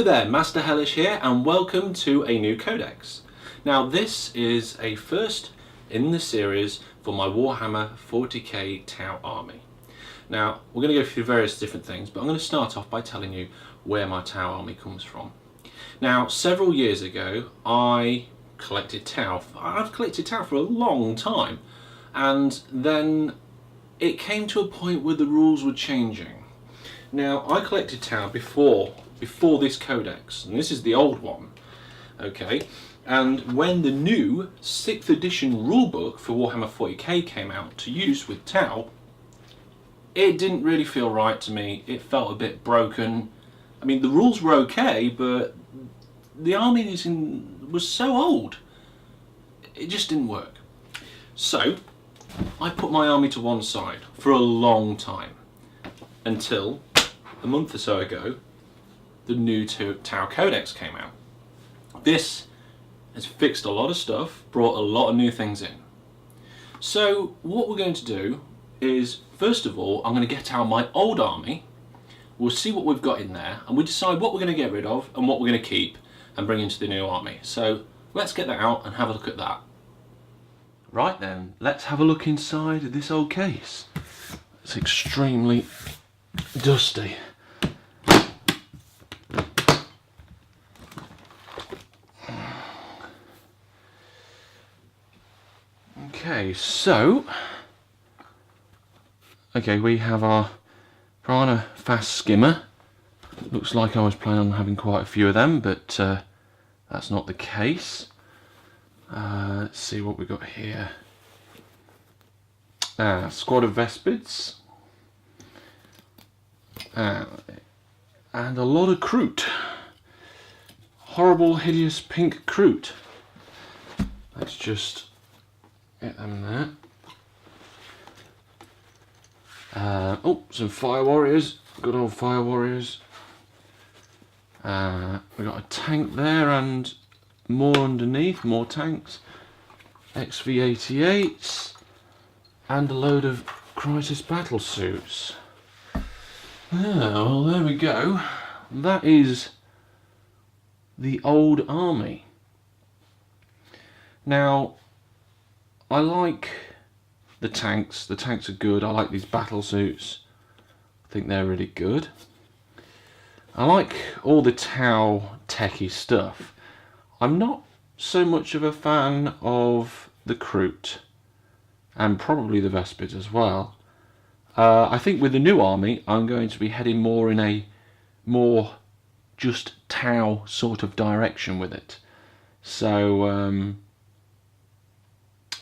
Hello there, Master Hellish here, and welcome to a new Codex. Now this is a first in the series for my Warhammer 40k Tau army. Now we're going to go through various different things, but I'm going to start off by telling you where my Tau army comes from. Now several years ago I collected Tau. I've collected Tau for a long time, and then it came to a point where the rules were changing. Now I collected Tau before this Codex, and this is the old one, okay? And when the new 6th edition rulebook for Warhammer 40k came out to use with Tau, it didn't really feel right to me. It felt a bit broken. I mean, the rules were okay, but the army was so old, it just didn't work. So I put my army to one side for a long time, until a month or so ago the new Tau Codex came out. This has fixed a lot of stuff, brought a lot of new things in. So what we're going to do is, first of all, I'm going to get out my old army, we'll see what we've got in there, and we'll decide what we're going to get rid of and what we're going to keep and bring into the new army. So let's get that out and have a look at that. Right then, let's have a look inside this old case. It's extremely dusty. Okay, so we have our Piranha Fast Skimmer. Looks like I was planning on having quite a few of them, but that's not the case. Let's see what we got here. Squad of Vespids. And a lot of Kroot. Horrible, hideous pink Kroot. Let's just get them there. Oh, some Fire Warriors. Good old Fire Warriors. We've got a tank there and more underneath, more tanks. XV-88s and a load of Crisis battle suits. Well, there we go. That is the old army. Now, I like the tanks. The tanks are good. I like these battle suits. I think they're really good. I like all the Tau techie stuff. I'm not so much of a fan of the Kroot, and probably the Vespids as well. I think with the new army I'm going to be heading more in a more just Tau sort of direction with it. So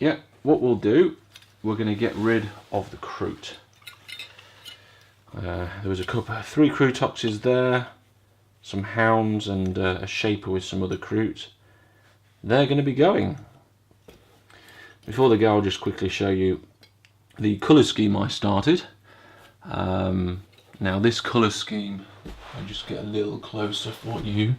yeah, what we'll do, we're going to get rid of the Kroot. There was three Krootoxes there, some Hounds and a Shaper with some other Kroot. They're going to be going. Before they go, I'll just quickly show you the colour scheme I started. Now this colour scheme, I'll just get a little closer for you.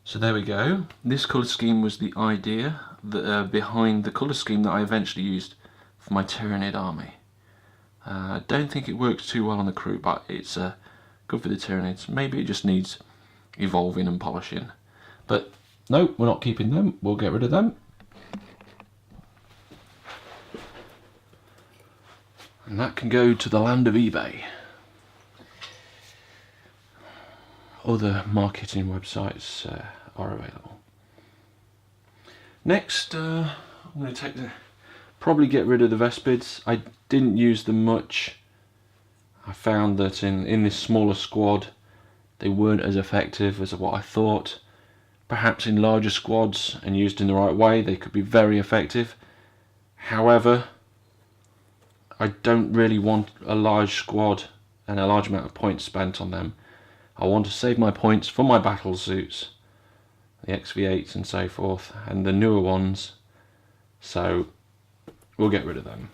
So there we go. This colour scheme was the idea behind the colour scheme that I eventually used for my Tyranid army. I don't think it works too well on the Kroot, but it's good for the Tyranids. Maybe it just needs evolving and polishing. But no, we're not keeping them. We'll get rid of them. And that can go to the land of eBay. Other marketing websites are available. Next, I'm going to probably get rid of the Vespids. I didn't use them much. I found that in this smaller squad they weren't as effective as what I thought. Perhaps in larger squads and used in the right way they could be very effective. However, I don't really want a large squad and a large amount of points spent on them. I want to save my points for my battle suits, the XV-8s and so forth, and the newer ones, so we'll get rid of them.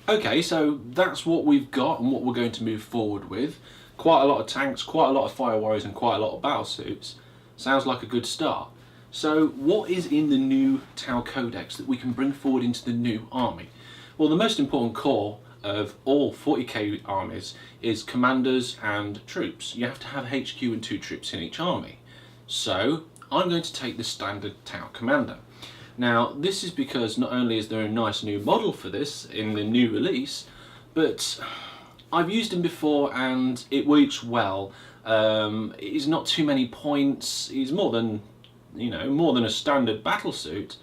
Okay, so that's what we've got and what we're going to move forward with. Quite a lot of tanks, quite a lot of Fire Warriors and quite a lot of battle suits. Sounds like a good start. So what is in the new Tau Codex that we can bring forward into the new army? Well, the most important core of all 40k armies is commanders and troops. You have to have HQ and 2 troops in each army. So I'm going to take the standard Tau commander. Now this is because not only is there a nice new model for this in the new release, but I've used him before and it works well. He's not too many points. He's more than, you know, more than a standard battle suit,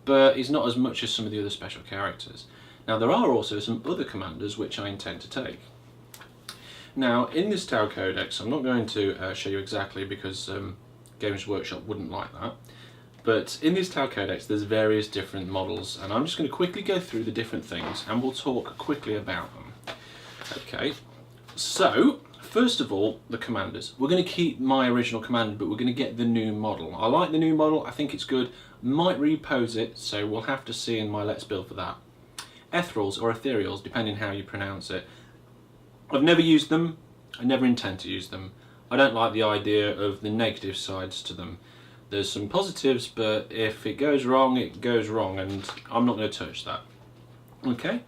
but he's not as much as some of the other special characters. Now there are also some other commanders which I intend to take. Now in this Tau Codex, I'm not going to show you exactly because Games Workshop wouldn't like that, but in this Tau Codex there's various different models, and I'm just going to quickly go through the different things and we'll talk quickly about them. Okay, so first of all, the commanders. We're going to keep my original commander, but we're going to get the new model. I like the new model, I think it's good. Might repose it, so we'll have to see in my Let's Build for that. Ethereals or ethereals, depending how you pronounce it. I've never used them, I never intend to use them. I don't like the idea of the negative sides to them. There's some positives, but if it goes wrong, it goes wrong, and I'm not going to touch that. Okay,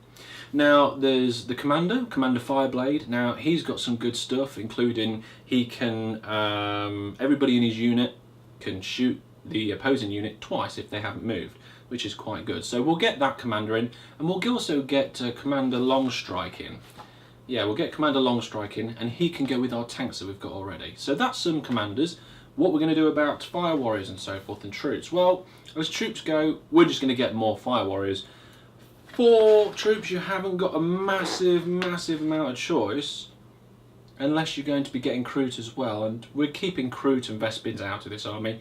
now there's the Commander Fireblade. Now he's got some good stuff, including he can, everybody in his unit can shoot the opposing unit twice if they haven't moved, which is quite good. So we'll get that commander in, and we'll also get Commander Longstrike in. Yeah, we'll get Commander Longstrike in, and he can go with our tanks that we've got already. So that's some commanders. What we're going to do about fire warriors and so forth and troops? Well, as troops go, we're just going to get more fire warriors. For troops, you haven't got a massive amount of choice, unless you're going to be getting Kroot as well, and we're keeping Kroot and Vespins out of this army.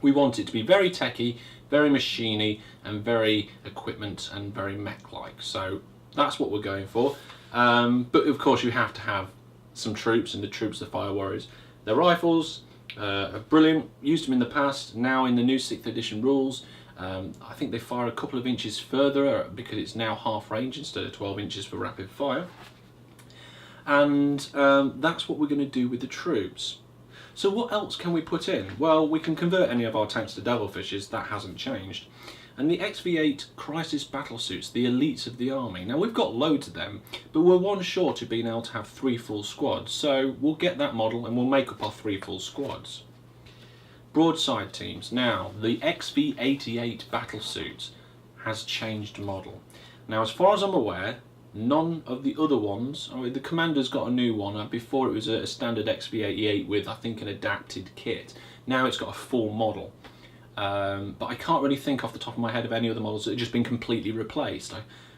We want it to be very techy, very machiney, and very equipment and very mech-like. So that's what we're going for. But of course you have to have some troops, and the troops are fire warriors. Their rifles are brilliant, used them in the past. Now in the new 6th edition rules, I think they fire a couple of inches further because it's now half range instead of 12 inches for rapid fire. And that's what we're going to do with the troops. So what else can we put in? Well, we can convert any of our tanks to Devilfishes, that hasn't changed. And the XV8 Crisis Battlesuits, the elites of the army. Now we've got loads of them, but we're one short of being able to have 3 full squads. So we'll get that model and we'll make up our 3 full squads. Broadside teams. Now, the XV88 Battlesuit has changed model. Now, as far as I'm aware, none of the other ones, I mean, the Commander's got a new one. Before it was a standard XV88 with, I think, an adapted kit. Now it's got a full model. But I can't really think off the top of my head of any other models that have just been completely replaced.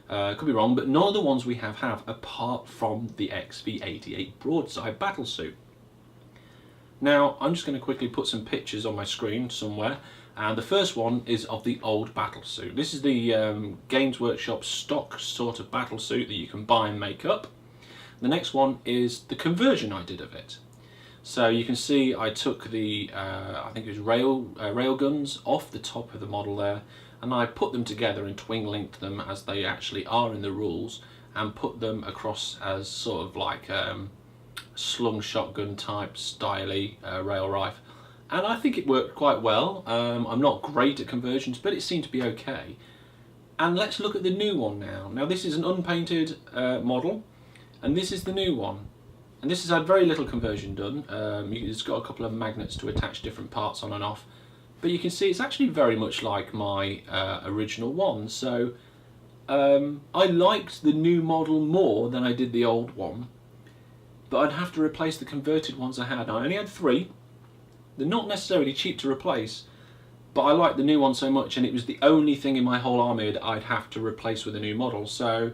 I could be wrong, but none of the ones we have apart from the XV88 Broadside Battlesuit. Now, I'm just going to quickly put some pictures on my screen somewhere. And the first one is of the old battlesuit. This is the Games Workshop stock sort of battlesuit that you can buy and make up. The next one is the conversion I did of it. So you can see I took the, I think it was rail guns off the top of the model there, and I put them together and twin linked them as they actually are in the rules, and put them across as sort of like slung shotgun type styly rail rifle. And I think it worked quite well. I'm not great at conversions, but it seemed to be okay. And let's look at the new one now. Now this is an unpainted model, and this is the new one. And this has had very little conversion done. It's got a couple of magnets to attach different parts on and off. But you can see it's actually very much like my original one. So I liked the new model more than I did the old one. But I'd have to replace the converted ones I had. I only had 3. They're not necessarily cheap to replace, but I liked the new one so much, and it was the only thing in my whole army that I'd have to replace with a new model. So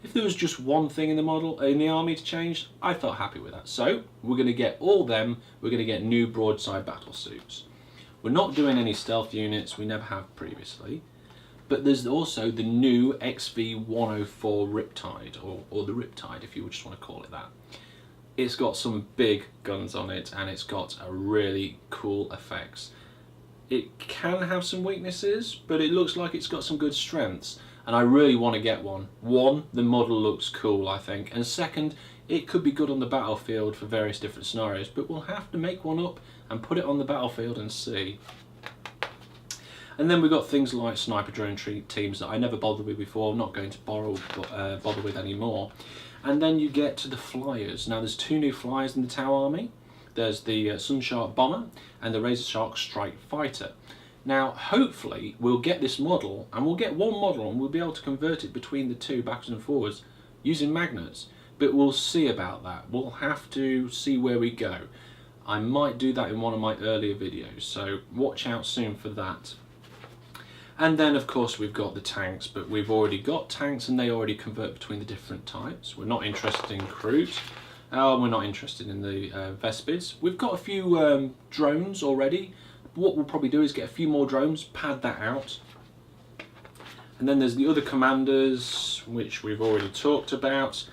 if there was just one thing in the model in the army to change, I felt happy with that. So we're going to get all them. We're going to get new broadside battle suits. We're not doing any stealth units. We never have previously. But there's also the new XV104 Riptide, or the Riptide if you just want to call it that. It's got some big guns on it, and it's got a really cool effects. It can have some weaknesses, but it looks like it's got some good strengths, and I really want to get one. One, the model looks cool, I think, and second, it could be good on the battlefield for various different scenarios, but we'll have to make one up and put it on the battlefield and see. And then we've got things like sniper drone teams that I never bothered with before, I'm not going to bother with anymore. And then you get to the flyers. Now there's 2 new flyers in the Tau army. There's the Sunshark Bomber and the Razor Shark Strike Fighter. Now hopefully we'll get this model, and we'll get one model and we'll be able to convert it between the 2 backwards and forwards using magnets. But we'll see about that. We'll have to see where we go. I might do that in one of my earlier videos, so watch out soon for that. And then of course we've got the tanks, but we've already got tanks and they already convert between the different types. We're not interested in Kroot. We're not interested in the Vespids. We've got a few drones already. What we'll probably do is get a few more drones, pad that out. And then there's the other commanders, which we've already talked about.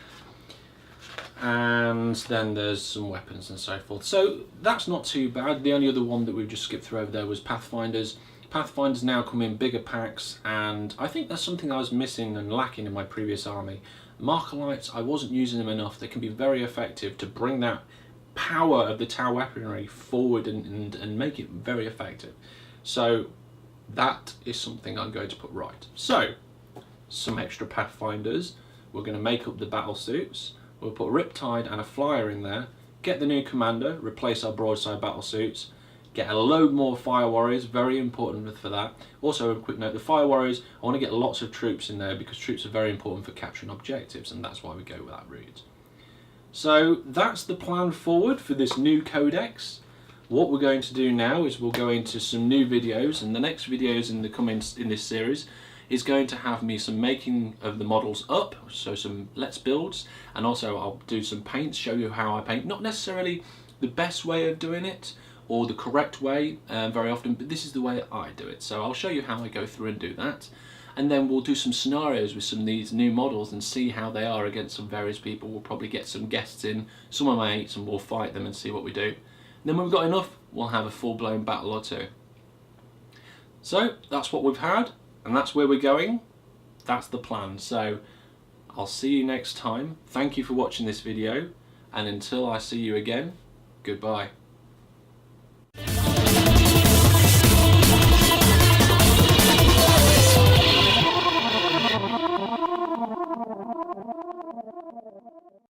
And then there's some weapons and so forth. So that's not too bad. The only other one that we've just skipped through over there was Pathfinders. Pathfinders now come in bigger packs, and I think that's something I was missing and lacking in my previous army. Markalites, I wasn't using them enough. They can be very effective to bring that power of the Tau weaponry forward and make it very effective. So that is something I'm going to put right. So, some extra Pathfinders. We're going to make up the battle suits. We'll put Riptide and a Flyer in there. Get the new commander, replace our broadside battle suits. Get a load more Fire Warriors, very important for that. Also, a quick note, the Fire Warriors, I want to get lots of troops in there because troops are very important for capturing objectives, and that's why we go with that route. So that's the plan forward for this new Codex. What we're going to do now is we'll go into some new videos, and the next videos in this series is going to have me some making of the models up, so some let's builds, and also I'll do some paints, show you how I paint. Not necessarily the best way of doing it, or the correct way very often, but this is the way I do it. So I'll show you how I go through and do that. And then we'll do some scenarios with some of these new models and see how they are against some various people. We'll probably get some guests in, some of my mates, and we'll fight them and see what we do. And then when we've got enough, we'll have a full-blown battle or 2. So that's what we've had, and that's where we're going. That's the plan. So I'll see you next time. Thank you for watching this video, and until I see you again, goodbye.